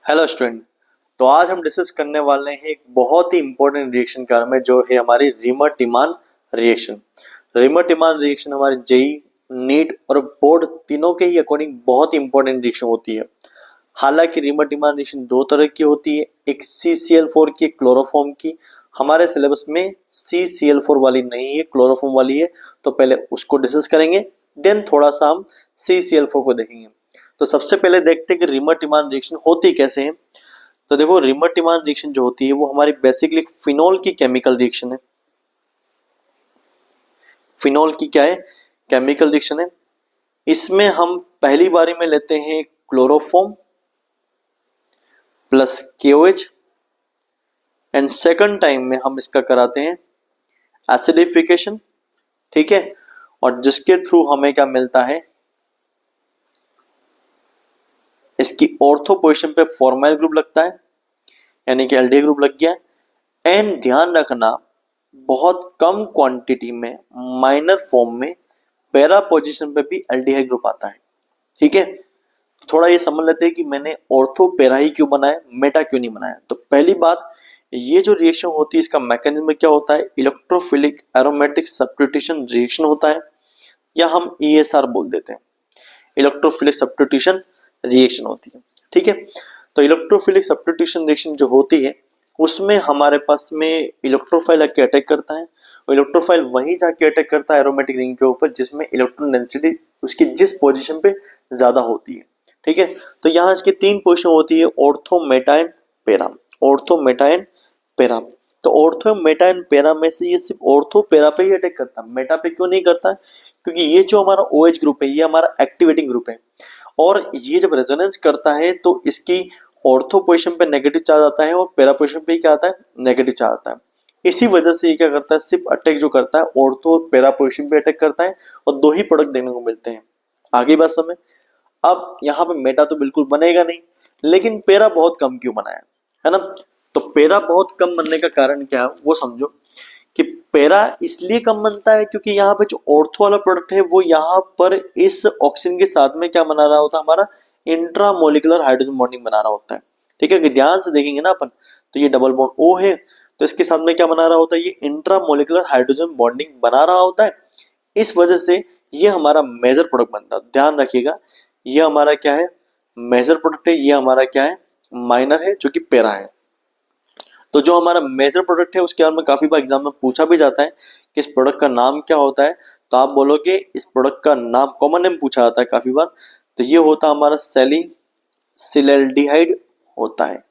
Hello student. तो आज हम डिस्कस करने वाले हैं एक बहुत ही इंपॉर्टेंट रिएक्शन के बारे में जो है हमारी रीमर-टिमान रिएक्शन। रीमर-टिमान रिएक्शन हमारे जेई, नीट और बोर्ड तीनों के ही अकॉर्डिंग बहुत ही इंपॉर्टेंट रिएक्शन होती है। हालांकि रीमर-टिमान रिएक्शन दो तरह की होती है, एक CCl4 की, क्लोरोफॉर्म की। हमारे सिलेबस में CCl4 वाली नहीं है, क्लोरोफॉर्म वाली है। तो पहले उसको डिस्कस करेंगे, देन थोड़ा सा हम CCl4 को देखेंगे। तो सबसे पहले देखते हैं कि रीमर-टिमान रिएक्शन होती कैसे है। तो देखो, रीमर-टिमान रिएक्शन जो होती है वो हमारी बेसिकली फिनोल की केमिकल रिएक्शन है। फिनोल की क्या है? केमिकल रिएक्शन है। इसमें हम पहली बारी में लेते हैं chloroform plus KOH and second time में हम इसका कराते हैं एसिडिफिकेशन। ठीक है, और जिसके थ्रू हमें क्या मिलता है, इसकी ऑर्थो पोजीशन पे फॉर्माइल ग्रुप लगता है, यानी कि एल्डिहाइड ग्रुप लग गया। एंड ध्यान रखना, बहुत कम क्वांटिटी में माइनर फॉर्म में पैरा पोजीशन पे भी एल्डिहाइड ग्रुप आता है। ठीक है, थोड़ा ये समझ लेते हैं कि मैंने ऑर्थो पैरा ही क्यों बनाया, मेटा क्यों नहीं बनाया। तो पहली बात, ये जो रिएक्शन होती है इसका मैकेनिज्म क्या होता है? इलेक्ट्रोफिलिक एरोमेटिक सब्स्टिट्यूशन रिएक्शन होता है, या हम ESR बोल देते हैं। इलेक्ट्रोफिलिक सब्स्टिट्यूशन रिएक्शन होती है। ठीक है, तो इलेक्ट्रोफिलिक सब्स्टिट्यूशन रिएक्शन जो होती है उसमें हमारे पास में इलेक्ट्रोफाइल आके अटैक करता है, और इलेक्ट्रोफाइल वहीं जाके अटैक करता है एरोमेटिक रिंग के ऊपर जिसमें इलेक्ट्रॉन डेंसिटी उसकी जिस पोजीशन पे ज्यादा होती है। ठीक है, तो यहाँ इसकी तीन पोजीशन होती है, ortho, Meta and para. Ortho, Meta and para. तो ऑर्थो, मेटा एंड पैरा में से ये सिर्फ ऑर्थो पैरा पे ही अटैक करता है, मेटा पे क्यों नहीं करता है? क्योंकि ये जो हमारा OH ग्रुप है ये हमारा एक्टिवेटिंग ग्रुप है, और ये जब रेजोनेंस करता है तो इसकी ऑर्थो पोजीशन पे नेगेटिव चार्ज आता है और पैरा पोजीशन पे क्या आता है? नेगेटिव चार्ज आता है। इसी वजह से ये क्या करता है, सिर्फ अटैक जो करता है ऑर्थो और पैरा पोजीशन पे अटैक करता है, और दो ही प्रोडक्ट देखने को मिलते हैं। आगे बात समझ। अब यहाँ पे मेटा तो बिल्कुल बनेगा नहीं, लेकिन पैरा बहुत कम क्यों बना है ना? तो पैरा बहुत कम बनने का कारण क्या है वो समझो, कि पैरा इसलिए कम बनता है क्योंकि यहाँ पे जो ऑर्थो वाला प्रोडक्ट है वो यहाँ पर इस ऑक्सीजन के साथ में क्या बना रहा होता है, हमारा इंट्रामोलिकुलर हाइड्रोजन बॉन्डिंग बना रहा होता है। ठीक है, कि ध्यान से देखेंगे ना अपन, तो ये डबल बॉन्ड O है, तो इसके साथ में क्या बना रहा होता है, ये इंट्रामोलिकुलर हाइड्रोजन बॉन्डिंग बना रहा होता है। इस वजह से ये हमारा मेजर प्रोडक्ट बनता है। ध्यान रखिएगा, ये हमारा क्या है? मेजर प्रोडक्ट है। ये हमारा क्या है? माइनर है, जो कि पैरा है। तो जो हमारा मेजर प्रोडक्ट है उसके बारे में काफी बार एग्जाम में पूछा भी जाता है कि इस प्रोडक्ट का नाम क्या होता है। तो आप बोलोगे इस प्रोडक्ट का नाम, कॉमन नेम पूछा जाता है काफी बार, तो ये होता है हमारा सैलिसिलएल्डिहाइड होता है।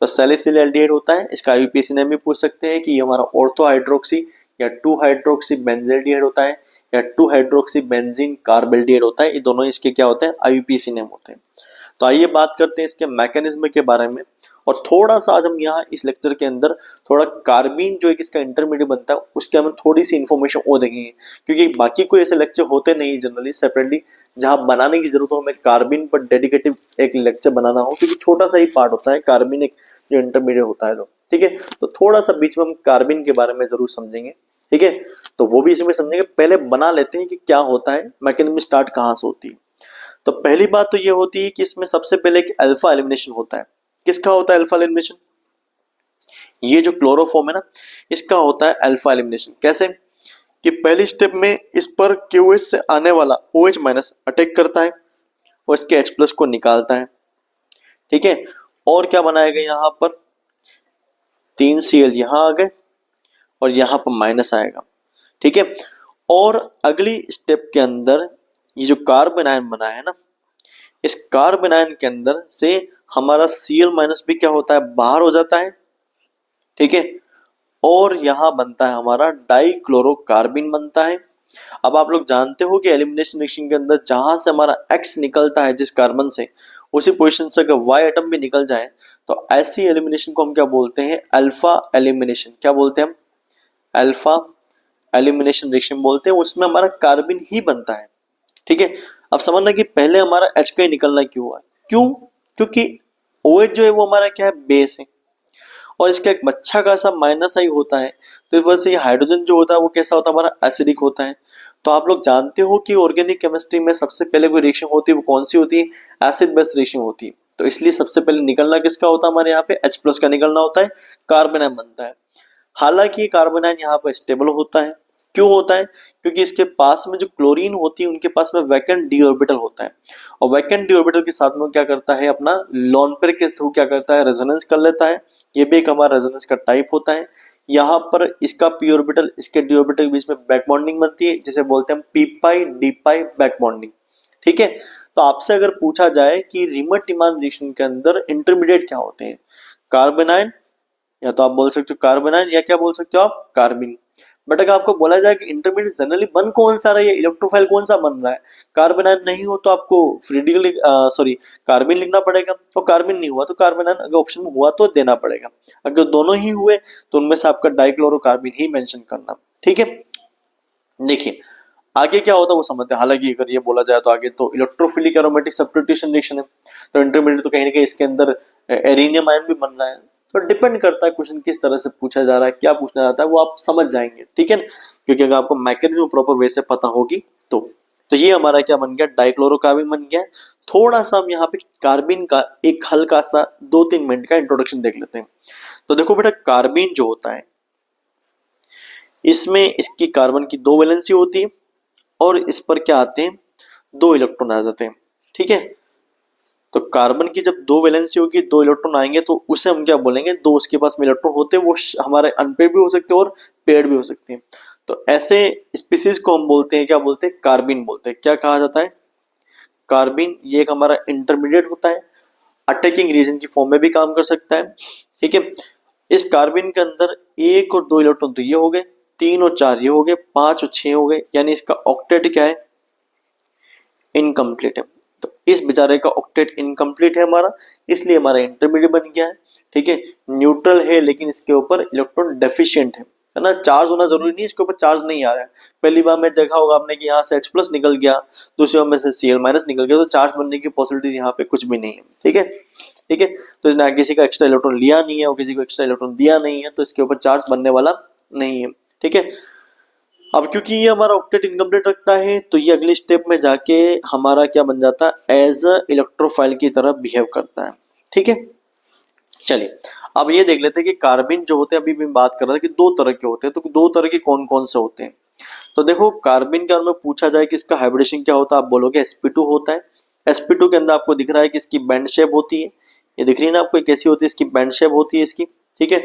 तो सैलिसिलएल्डिहाइड होता है, इसका IUPAC नेम भी पूछ सकते हैं कि ये हमारा ऑर्थो हाइड्रोक्सी या 2 हाइड्रोक्सी बेंजेल्डिहाइड होता है, या 2 हाइड्रोक्सी बेंजीन कार्बेल्डिहाइड होता है। ये दोनों इसके क्या होते हैं? IUPAC नेम होते हैं। तो आइए बात करते हैं इसके मैकेनिज्म के बारे में, और थोड़ा सा आज हम यहाँ इस लेक्चर के अंदर थोड़ा कार्बिन जो एक इसका इंटरमीडिएट बनता है उसके हमें थोड़ी सी इन्फॉर्मेशन और देंगे, क्योंकि बाकी कोई ऐसे लेक्चर होते नहीं जनरली सेपरेटली जहाँ बनाने की जरूरत हो, हमें कार्बिन पर डेडिकेटिव एक लेक्चर बनाना हो, क्योंकि छोटा सा ही पार्ट होता है कार्बिन एक जो इंटरमीडिएट होता है। तो ठीक है, तो थोड़ा सा बीच में हम कार्बिन के बारे में जरूर समझेंगे। ठीक है, तो वो भी इसमें समझेंगे। पहले बना लेते हैं कि क्या होता है, मैकेनिज्म स्टार्ट कहाँ से होती है। तो पहली बात तो ये होती है कि इसमें सबसे पहले एक अल्फा एलिमिनेशन होता है। किसका होता है अल्फा एलिमिनेशन? ये जो क्लोरोफॉर्म है ना, इसका होता है अल्फा एलिमिनेशन। कैसे? कि पहली स्टेप में इस पर QH से आने वाला OH माइनस अटैक करता है और इसके H प्लस को निकालता है। ठीक है, और क्या बनाएगा, यहाँ पर 3 Cl यहाँ आ गए और यहाँ पर माइनस आएगा। ठीक है, और अगली स्टेप के अंदर ये जो कार्बन आयन बना है ना, इस कार्बन आयन के अंदर से हमारा Cl माइनस भी क्या होता है, बाहर हो जाता है। ठीक है, और यहां बनता है हमारा डाइक्लोरोकार्बिन बनता है। अब आप लोग जानते हो कि एलिमिनेशन रिएक्शन के अंदर जहां से हमारा X निकलता है जिस कार्बन से, उसी पोजीशन से अगर Y एटम भी निकल जाए तो ऐसी एलिमिनेशन को हम क्या बोलते हैं? Alpha elimination. क्या बोलते हैं हम? अल्फा एलिमिनेशन रिएक्शन बोलते हैं। उसमें हमारा कार्बन ही बनता है। ठीक है, अब समझना कि पहले हमारा H का ही निकलना क्यों हुआ? क्यों? क्योंकि OH जो है वो हमारा क्या है? बेस है, और इसका एक अच्छा खासा माइनस आई होता है। तो इस वजह से ये हाइड्रोजन जो होता है वो कैसा होता है? हमारा एसिडिक होता है। तो आप लोग जानते हो कि ऑर्गेनिक केमिस्ट्री में सबसे पहले कोई रिएक्शन होती है वो कौन सी होती है? एसिड बेस रिएक्शन होती है। तो इसलिए सबसे पहले निकलना किसका होता है हमारे यहाँ पे H+ का निकलना होता है, कार्बन आयन बनता है। हालांकि कार्बन आयन यहाँ पर स्टेबल होता है। क्यों होता है? क्योंकि इसके पास में जो क्लोरीन होती है उनके पास में वैकेंट डी ऑर्बिटल होता है, और वैकेंट डी ऑर्बिटल के साथ में क्या करता है, अपना लोन पेयर के थ्रू क्या करता है, रेजोनेंस कर लेता है। ये भी एक हमारा रेजोनेंस का टाइप होता है। यहाँ पर इसका पी ऑर्बिटल इसके डी ऑर्बिटल के बीच में बैक बॉन्डिंग बनती है, जिसे बोलते हैं पी पाई डी पाई बैक बॉन्डिंग। ठीक है, तो आपसे अगर पूछा जाए कि रीमर-टिमान रिएक्शन के अंदर इंटरमीडिएट क्या होते हैं, कार्बन आयन, या तो आप बोल सकते हो कार्बन आयन, या क्या बोल सकते हो आप, कार्बिन। बट अगर आपको बोला जाए कि इंटरमीडिएट जनरली बन कौन सा रहा है, इलेक्ट्रोफाइल कौन सा बन रहा है, कार्बन आयन नहीं हो तो आपको फ्री रेडिकल सॉरी कार्बिन लिखना पड़ेगा, और कार्बिन नहीं हुआ तो कार्बन आयन अगर ऑप्शन में हुआ तो देना पड़ेगा। अगर दोनों ही हुए तो उनमें से आपका डाइक्लोरोकार्बिन ही मेंशन करना। ठीक है, देखिए आगे क्या होता है वो समझते हैं। हालांकि अगर ये बोला जाए तो आगे तो इलेक्ट्रोफिलिक एरोमेटिक सब्स्टिट्यूशन रिएक्शन है, तो इंटरमीडिएट तो कहीं ना कहीं इसके अंदर एरिनियम आयन भी बन रहा है। तो डिपेंड करता है क्वेश्चन किस तरह से पूछा जा रहा है, क्या पूछना जाता है वो आप समझ जाएंगे। ठीक है, क्योंकि अगर आपको मैकेनिज्म प्रॉपर वे से पता होगी तो ये हमारा क्या बन गया, डाइक्लोरोकार्बिन बन गया। थोड़ा सा हम यहाँ पे कार्बिन का एक हल्का सा 2-3 मिनट का इंट्रोडक्शन देख लेते हैं। तो देखो बेटा, कार्बिन जो होता है इसमें इसकी कार्बन की 2 वैलेंसी होती है, और इस पर क्या आते हैं, 2 इलेक्ट्रॉन आ जाते हैं। ठीक है, तो कार्बन की जब 2 वैलेंसी होगी, 2 इलेक्ट्रॉन आएंगे, तो उसे हम क्या बोलेंगे, 2 उसके पास में इलेक्ट्रॉन होते हैं, वो हमारे अनपेड भी हो सकते हैं और पेड भी हो सकते हैं। तो ऐसे स्पीसीज को हम बोलते हैं, क्या बोलते हैं, कार्बिन बोलते हैं। क्या कहा जाता है, कार्बिन। ये एक हमारा इंटरमीडिएट होता है, अटैकिंग रीजन की फॉर्म में भी काम कर सकता है। ठीक है, इस कार्बिन के अंदर 1 और 2 इलेक्ट्रॉन तो ये हो गए, 3 और 4 ये हो गए, 5 और 6 हो गए, यानी इसका ऑक्टेट क्या है, इनकम्प्लीट है। तो इस बेचारे का ऑक्टेट इनकम्प्लीट है हमारा, इसलिए हमारा इंटरमीडिएट बन गया है। ठीक है, न्यूट्रल है लेकिन इसके ऊपर इलेक्ट्रॉन डेफिशिएंट है ना, चार्ज होना जरूरी नहीं है, इसके ऊपर चार्ज नहीं आ रहा है। पहली बार में देखा होगा आपने कि यहाँ से H+ निकल गया, दूसरी बार में से Cl- निकल गया, तो चार्ज बनने की पॉसिबिलिटीज यहाँ पे कुछ भी नहीं है। ठीक है, ठीक है, तो इसने किसी का एक्स्ट्रा इलेक्ट्रॉन लिया नहीं है और किसी को एक्स्ट्रा इलेक्ट्रॉन दिया नहीं है, तो इसके ऊपर चार्ज बनने वाला नहीं है। ठीक है, अब क्योंकि ये हमारा ऑक्टेट इनकम्प्लीट रखता है, तो ये अगले स्टेप में जाके हमारा क्या बन जाता है, एज अ इलेक्ट्रोफाइल की तरह बिहेव करता है। ठीक है, चलिए अब ये देख लेते हैं कि कार्बिन जो होते हैं, अभी भी बात कर रहे थे कि 2 तरह के होते हैं, तो 2 तरह के कौन कौन से होते हैं। तो देखो, कार्बिन के बारे में पूछा जाए कि इसका हाइब्रिडेशन क्या होता है, आप बोलोगे sp2 होता है। sp2 के अंदर आपको दिख रहा है कि इसकी बैंड शेप होती है, ये दिख रही है ना आपको, कैसी होती है, इसकी बैंड शेप होती है इसकी। ठीक है,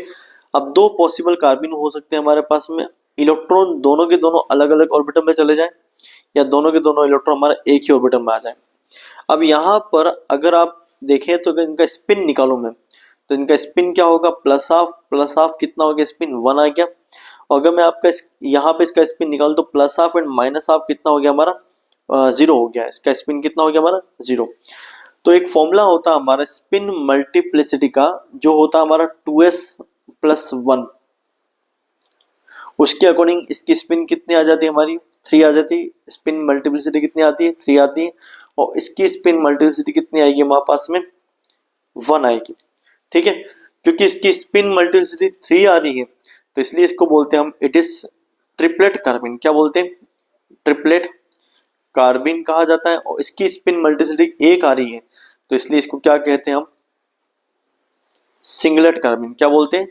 अब 2 पॉसिबल कार्बिन हो सकते हैं हमारे पास में, इलेक्ट्रॉन दोनों के दोनों अलग अलग ऑर्बिटल में चले जाए, या दोनों के दोनों इलेक्ट्रॉन हमारा एक ही ऑर्बिटल में आ जाए। अब यहाँ पर अगर आप देखें तो इनका स्पिन निकालूं मैं, तो इनका स्पिन क्या होगा, प्लस हाफ कितना हो गया, स्पिन 1 आ गया। और अगर मैं आपका यहाँ पे इसका स्पिन निकालूं तो plus half and minus half कितना हो गया हमारा, 0 हो गया। इसका स्पिन कितना हो गया हमारा, 0। तो एक फॉर्मूला होता है हमारा स्पिन मल्टीप्लिसिटी का, जो होता है हमारा 2s+1, उसके अकॉर्डिंग इसकी स्पिन कितनी आ जाती है हमारी, 3 आ जाती है। स्पिन मल्टीप्लिसिटी कितनी आती है, 3 आती है, और इसकी स्पिन मल्टीप्लिसिटी कितनी आएगी हमारे पास में, 1 आएगी। ठीक है, क्योंकि इसकी स्पिन मल्टीप्लिसिटी 3 आ रही है, तो इसलिए इसको बोलते हैं हम, इट इज ट्रिपलेट कार्बिन। क्या बोलते हैं, ट्रिपलेट कार्बिन कहा जाता है। और इसकी स्पिन मल्टीप्लिसिटी 1 आ रही है, तो इसलिए इसको क्या कहते हैं हम, सिंगलेट कार्बिन। क्या बोलते हैं,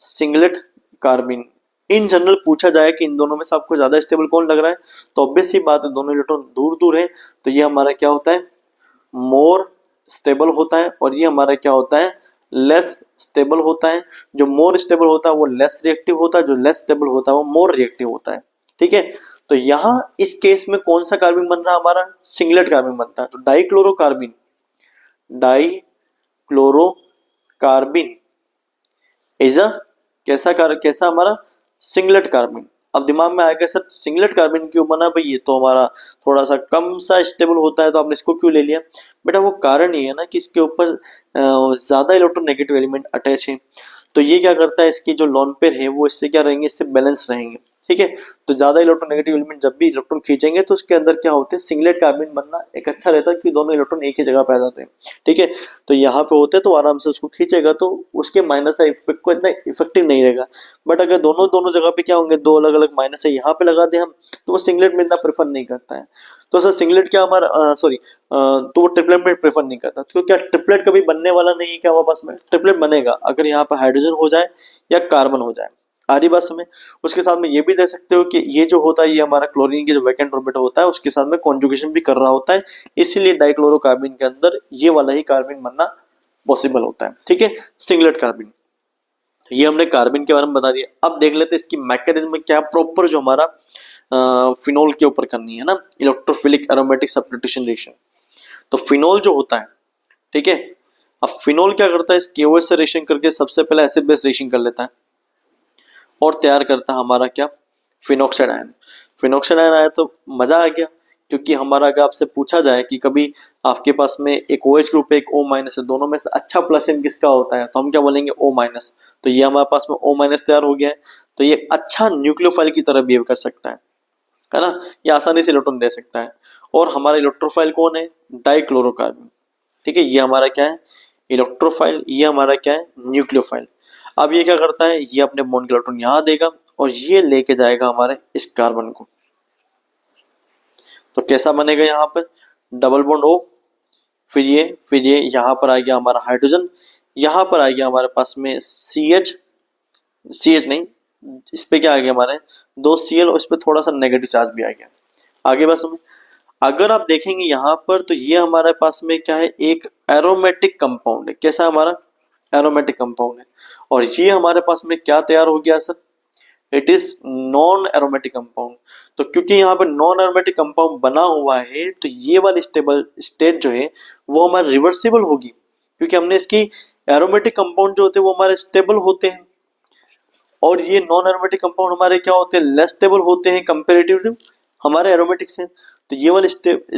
सिंगलेट कार्बिन। इन जनरल पूछा जाए कि इन दोनों में से आपको ज्यादा स्टेबल कौन लग रहा है, तो ऑब्वियस ही बात है, दोनों इलेक्ट्रॉन दूर दूर है, तो ये हमारा क्या होता है, मोर स्टेबल होता है, और ये हमारा क्या होता है, लेस स्टेबल होता है। जो मोर स्टेबल होता है वो लेस रिएक्टिव होता है, जो लेस स्टेबल होता है वो मोर रिएक्टिव होता है। ठीक है, तो यहाँ इस केस में कौन सा कार्बिन बन रहा है हमारा, सिंगलेट कार्बिन बनता है। तो डाइक्लोरोकार्बिन, डाइक्लोरोकार्बिन इज अ कैसा हमारा, सिंगलेट कार्बिन। अब दिमाग में आएगा सर सिंगलेट कार्बिन क्यों बना भाई, ये तो हमारा थोड़ा सा कम सा स्टेबल होता है, तो आपने इसको क्यों ले लिया। बेटा वो कारण ये है ना कि इसके ऊपर ज्यादा इलेक्ट्रोनेगेटिव एलिमेंट अटैच है, तो ये क्या करता है, इसकी जो लोन पेयर है वो इससे क्या रहेंगे, इससे बैलेंस रहेंगे। ठीक है। तो ज्यादा इलेक्ट्रोनेगेटिव एलिमेंट जब भी इलेक्ट्रॉन खींचेंगे तो उसके अंदर क्या होते हैं, सिंगलेट कार्बन बनना एक अच्छा रहता है कि दोनों इलेक्ट्रॉन एक ही जगह पे आ जाते हैं। ठीक है, तो यहाँ पे होते हैं तो आराम से उसको खींचेगा तो उसके माइनस इफेक्ट को इतना इफेक्टिव नहीं रहेगा। बट अगर दोनों दोनों जगह पे क्या होंगे, दो अलग अलग माइनस है यहाँ पे लगा दे हम, तो वो सिंगलेट में इतना प्रेफर नहीं करता है। तो सर सिंगलेट क्या हमारा सॉरी तो वो ट्रिपलेट में प्रेफर नहीं करता, तो क्या ट्रिपलेट कभी बनने वाला नहीं है क्या हमारे पास में? ट्रिपलेट बनेगा अगर यहाँ पर हाइड्रोजन हो जाए या कार्बन हो जाए, आ रही बात समझ। उसके साथ में ये भी दे सकते हो कि ये जो होता है ये हमारा क्लोरीन के जो वैकेंट ऑर्बिटल होता है उसके साथ में कॉन्जुगेशन भी कर रहा होता है, इसीलिए डाइक्लोरोकार्बन के अंदर ये वाला ही कार्बन बनना पॉसिबल होता है। ठीक है, सिंगलेट कार्बन। ये हमने कार्बन के बारे में बता दिया। अब देख लेते हैं इसकी मैकेनिज्म क्या प्रॉपर जो हमारा फिनोल के ऊपर करनी है ना, इलेक्ट्रोफिलिक एरोमेटिक सब्स्टिट्यूशन रिएक्शन। तो फिनोल जो होता है, ठीक है, अब फिनोल क्या करता है, इस KOH से रिएक्शन करके सबसे पहले एसिड बेस रिएक्शन कर लेता है और तैयार करता है हमारा क्या, फिनोक्साइड आयन। फिनोक्साइड आयन आया तो मजा आ गया, क्योंकि हमारा अगर आपसे पूछा जाए कि कभी आपके पास में एक OH ग्रुप है एक O माइनस है, दोनों में से अच्छा प्लस इन किसका होता है, तो हम क्या बोलेंगे O माइनस। तो ये हमारे पास में O माइनस तैयार हो गया है, तो ये अच्छा न्यूक्लियोफाइल की तरह बिहेव कर सकता है ना, ये आसानी से इलेक्ट्रॉन दे सकता है। और हमारा इलेक्ट्रोफाइल कौन है, डाइक्लोरोकार्बन। ठीक है, ये हमारा क्या है, इलेक्ट्रोफाइल, ये हमारा क्या है, न्यूक्लियोफाइल। अब ये क्या करता है, ये अपने बॉन्ड के इलेक्ट्रॉन यहां देगा और ये लेके जाएगा हमारे इस कार्बन को। तो कैसा बनेगा, यहाँ पर डबल बॉन्ड O, फिर ये यहाँ पर आ गया हमारा हाइड्रोजन, यहाँ पर आ गया हमारे पास में CH नहीं, इस पे क्या आ गया हमारे दो Cl और इस पे थोड़ा सा नेगेटिव चार्ज भी आ गया। आगे बस में अगर आप देखेंगे यहाँ पर तो ये हमारे पास में क्या है, एक एरोमेटिक कंपाउंड है। कैसा हमारा एरोमेटिक कंपाउंड है, और ये हमारे पास में क्या तैयार हो गया sir, it is non aromatic compound. तो क्योंकि यहाँ पर नॉन एरोमेटिक कंपाउंड बना हुआ है तो ये वाली स्टेबल स्टेट जो है वो हमारी रिवर्सिबल होगी, क्योंकि हमने इसकी एरोमेटिक कंपाउंड जो होते हैं वो हमारे स्टेबल होते हैं और ये नॉन एरोमेटिक कंपाउंड हमारे क्या होते हैं, लेस स्टेबल होते हैं कंपेरेटिव हमारे एरोमेटिक से। तो ये वाली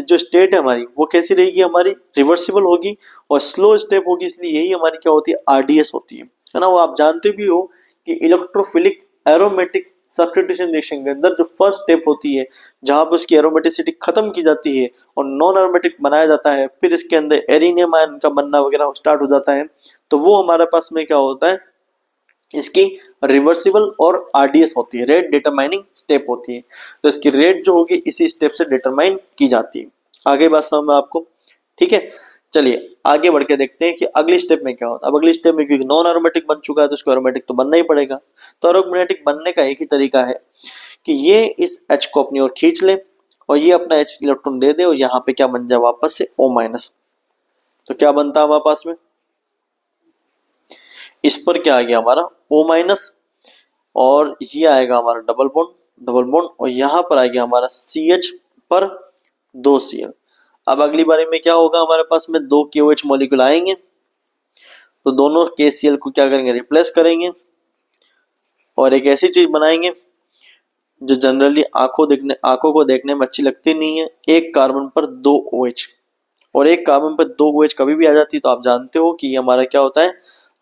जो स्टेट है हमारी वो कैसी रहेगी, हमारी रिवर्सिबल होगी और स्लो स्टेप होगी, इसलिए यही हमारी क्या होती है, RDS होती है ना। वो आप जानते भी हो कि इलेक्ट्रोफिलिक एरोमेटिक सब्स्टिट्यूशन रिएक्शन के अंदर जो फर्स्ट स्टेप होती है जहां पर उसकी एरोमेटिसिटी खत्म की जाती है और नॉन एरोमेटिक बनाया जाता है, फिर इसके अंदर एरिनियम आयन का बनना वगैरह स्टार्ट हो जाता है, तो वो हमारे पास में क्या होता है, इसकी रिवर्सिबल और RDS होती है, रेट डिटरमाइनिंग स्टेप होती है। तो इसकी रेट जो होगी इसी स्टेप से डिटरमाइन की जाती है। आगे बात समझ में आपको, ठीक है। चलिए आगे बढ़ के देखते हैं कि अगली स्टेप में क्या होता है। अब अगली स्टेप में क्योंकि नॉन एरोमेटिक बन चुका है तो इसको एरोमेटिक तो बनना ही पड़ेगा। तो एरोमेटिक बनने का एक ही तरीका है कि ये इस H को अपनी ओर खींच ले और ये अपना H इलेक्ट्रॉन दे दे और यहाँ पे क्या बन जाए वापस से O माइनस। तो क्या बनता है हमारे पास में, इस पर क्या आ गया हमारा O माइनस और ये आएगा हमारा डबल बॉन्ड और यहाँ पर आ गया हमारा CH पर 2 Cl। अब अगली बारी में क्या होगा, हमारे पास में 2 KOH मॉलिक्यूल आएंगे तो दोनों KCl को क्या करेंगे, रिप्लेस करेंगे और एक ऐसी चीज बनाएंगे जो जनरली आंखों को देखने में अच्छी लगती नहीं है। एक कार्बन पर 2 OH और एक कार्बन पर 2 OH कभी भी आ जाती है तो आप जानते हो कि ये हमारा क्या होता है,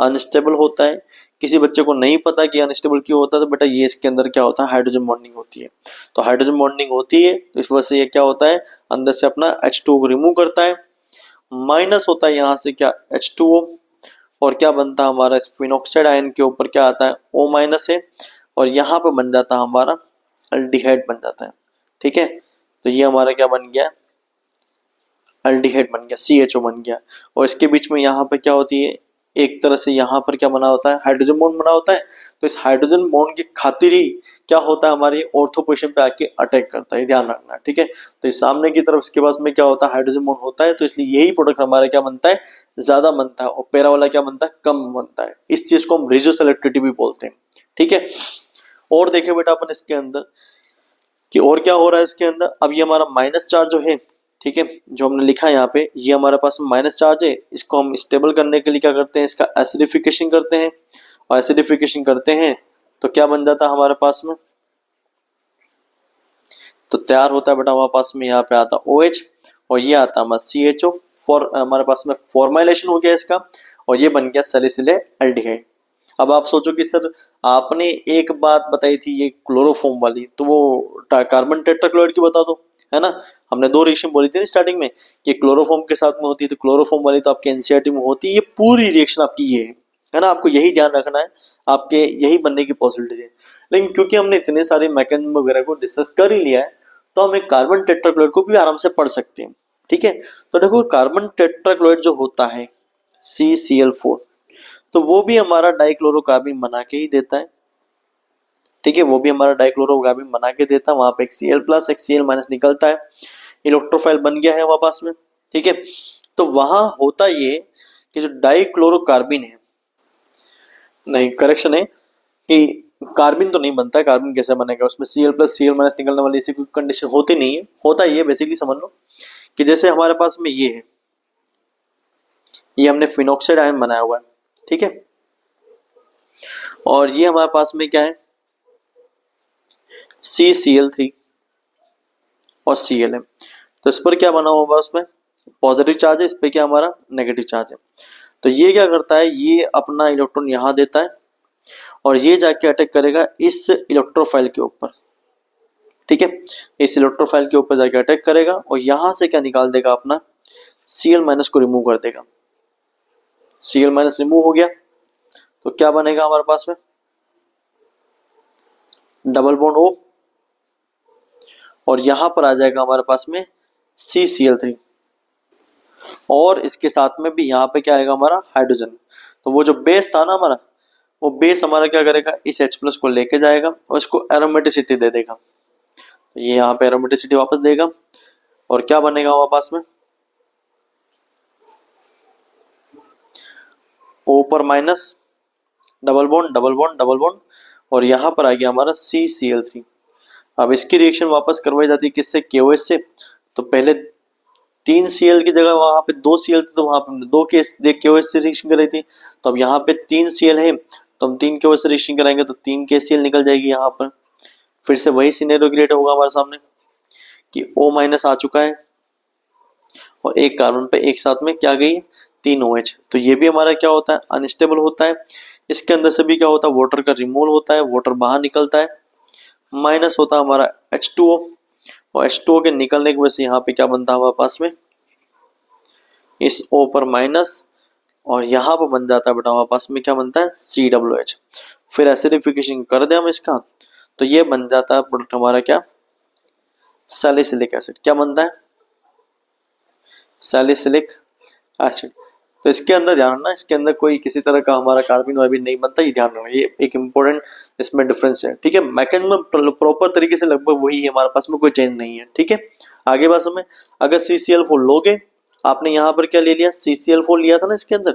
अनस्टेबल होता है। किसी बच्चे को नहीं पता कि अनस्टेबल क्यों होता है तो बेटा ये इसके अंदर क्या होता है, हाइड्रोजन बॉन्डिंग होती है। तो हाइड्रोजन बॉन्डिंग होती है तो इस वजह से ये क्या होता है, अंदर से अपना H2O को रिमूव करता है, माइनस होता है यहाँ से क्या H2O और क्या बनता है हमारा, इस फिनोक्साइड आयन के ऊपर क्या आता है, O माइनस है और यहाँ पे बन जाता है हमारा अल्डिहाइड बन जाता है। ठीक है, तो ये हमारा क्या बन गया, अल्डिहाइड बन गया, CHO बन गया। और इसके बीच में यहाँ पे क्या होती है, एक तरह से यहाँ पर क्या बना होता है, हाइड्रोजन बॉन्ड बना होता है। तो इस हाइड्रोजन बॉन्ड की खातिर ही क्या होता है, हमारी ऑर्थो पोजीशन पे आके अटैक करता है, ध्यान रखना। ठीक है, तो इस सामने की तरफ इसके पास में क्या होता है, हाइड्रोजन बॉन्ड होता है, तो इसलिए यही प्रोडक्ट हमारा क्या बनता है, ज्यादा बनता है और पैरा वाला क्या बनता है, कम बनता है। इस चीज को हम रिजियो सेलेक्टिविटी भी बोलते हैं। ठीक है, और देखे बेटा अपन इसके अंदर कि और क्या हो रहा है इसके अंदर। अब ये हमारा माइनस चार्ज जो है, ठीक है, जो हमने लिखा है यहाँ पे, ये हमारे पास माइनस चार्ज है, इसको हम स्टेबल करने के लिए क्या करते हैं, इसका एसिडिफिकेशन करते हैं और एसिडिफिकेशन करते हैं तो क्या बन जाता है हमारे पास में, तो तैयार होता है बेटा हमारे पास में यहाँ पे आता है OH और ये आता है हमारा CHO फॉर, हमारे पास में फॉर्माइलेशन हो गया इसका और ये बन गया सैलिसिलेट एल्डिहाइड। अब आप सोचो कि सर आपने एक बात बताई थी ये क्लोरोफॉर्म वाली, तो वो कार्बन टेट्राक्लोराइड की बता दो, है ना। हमने दो रिएक्शन बोली थी ना स्टार्टिंग में कि क्लोरोफॉर्म के साथ में होती है, तो क्लोरोफॉर्म वाली तो आपके एनसीईआरटी में होती है। ये पूरी रिएक्शन आपकी ये है ना, आपको यही ध्यान रखना है, आपके यही बनने की पॉसिबिलिटी है। लेकिन क्योंकि हमने इतने सारे मैकेनिज्म वगैरह को डिस्कस कर ही लिया है, तो हम एक कार्बन टेट्राक्लोराइड को भी आराम से पढ़ सकते हैं। ठीक है, तो देखो कार्बन टेट्राक्लोराइड जो होता है CCl4, तो वो भी हमारा डाइक्लोरोकार्बन बना के ही देता है। ठीक है, वो भी हमारा डाइक्लोरोकार्बन बना के देता है, वहां पे एक Cl+ एक Cl- निकलता है, इलेक्ट्रोफाइल बन गया है हमारे पास में। ठीक है, तो वहां होता ये कि जो डाइक्लोरोकार्बन है, नहीं करेक्शन है कि कार्बन तो नहीं बनता है, कार्बन कैसे बनेगा, उसमें Cl+ Cl- निकलने वाली ऐसी कोई कंडीशन होती नहीं है। होता ये बेसिकली समझ लो कि जैसे हमारे पास में ये है, ये हमने फिनॉक्साइड आयन बनाया हुआ है। ठीक है, और ये हमारे पास में क्या है, CCl3 और Cl है। तो इस पर क्या बना हुआ है, उसमें पॉजिटिव चार्ज है, इस पर क्या हमारा नेगेटिव चार्ज है। तो ये क्या करता है, ये अपना इलेक्ट्रॉन यहां देता है और ये जाके अटैक करेगा इस इलेक्ट्रोफाइल के ऊपर। ठीक है, इस इलेक्ट्रोफाइल के ऊपर जाके अटैक करेगा और यहां से क्या निकाल देगा, अपना Cl- को रिमूव कर देगा। Cl- रिमूव हो गया तो क्या बनेगा हमारे पास में, डबल बॉन्ड O, और यहां पर आ जाएगा हमारे पास में CCl3, और इसके साथ में भी यहाँ पे क्या आएगा हमारा हाइड्रोजन। तो वो जो बेस था ना हमारा, वो बेस हमारा क्या करेगा, इस H+ को लेके जाएगा और इसको एरोमेटिसिटी दे देगा। तो ये यहाँ पे एरोमेटिसिटी वापस देगा और क्या बनेगा हमारे पास में, O पर minus, double bond double bond double bond, और यहाँ पर आ गया हमारा CCl3। अब इसकी रिएक्शन वापस करवाई जाती है किससे, KOH से। तो पहले 3 Cl की जगह वहां पे 2 Cl थे, तो वहां पे 2 के देख KOH से रिएक्शन कराई थी। तो अब यहाँ पे 3 Cl है, तो हम 3 KOH से रिएक्शन कराएंगे तो 3 KCl निकल जाएगी यहाँ पर। फिर से वही सिनेरियो क्रिएट होगा हमारे सामने कि O- आ चुका है और एक कार्बन पे एक साथ में क्या गई, 3 OH। तो ये भी हमारा क्या होता है, अनस्टेबल होता है। इसके अंदर से भी क्या होता है, वाटर का रिमूवल होता है, वाटर बाहर निकलता है, माइनस होता है हमारा H2O, और H2O के निकलने की वजह से यहाँ पे क्या बनता है हमारे पास में, इस O पर माइनस, और यहाँ पर बन जाता है बेटा हमारे पास में क्या बनता है, COOH। फिर एसिडिफिकेशन कर दे हम इसका, तो ये बन जाता है प्रोडक्ट हमारा क्या, सैलिसिलिक एसिड। क्या बनता है, सैलिसिलिक एसिड। तो इसके अंदर ध्यान रखना, इसके अंदर कोई किसी तरह का हमारा कार्बन वार्बिन नहीं बनता, ये ध्यान रखना, ये एक इंपॉर्टेंट इसमें डिफरेंस है। ठीक है, मैकेनिज्म प्रॉपर तरीके से लगभग वही है हमारे पास में, कोई चेंज नहीं है। ठीक है, आगे बात समझ, अगर CCl4 लोगे, आपने यहाँ पर क्या ले लिया, CCl4 लिया था ना इसके अंदर,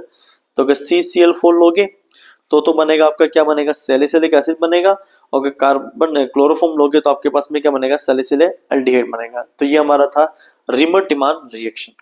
तो अगर CCl4 लोगे तो बनेगा आपका क्या बनेगा, सैलिसिलिक एसिड बनेगा। और अगर कार्बन क्लोरोफॉर्म लोगे तो आपके पास में क्या बनेगा, सैलिसिलिक एल्डिहाइड बनेगा। तो ये हमारा था रिमर टिमान रिएक्शन।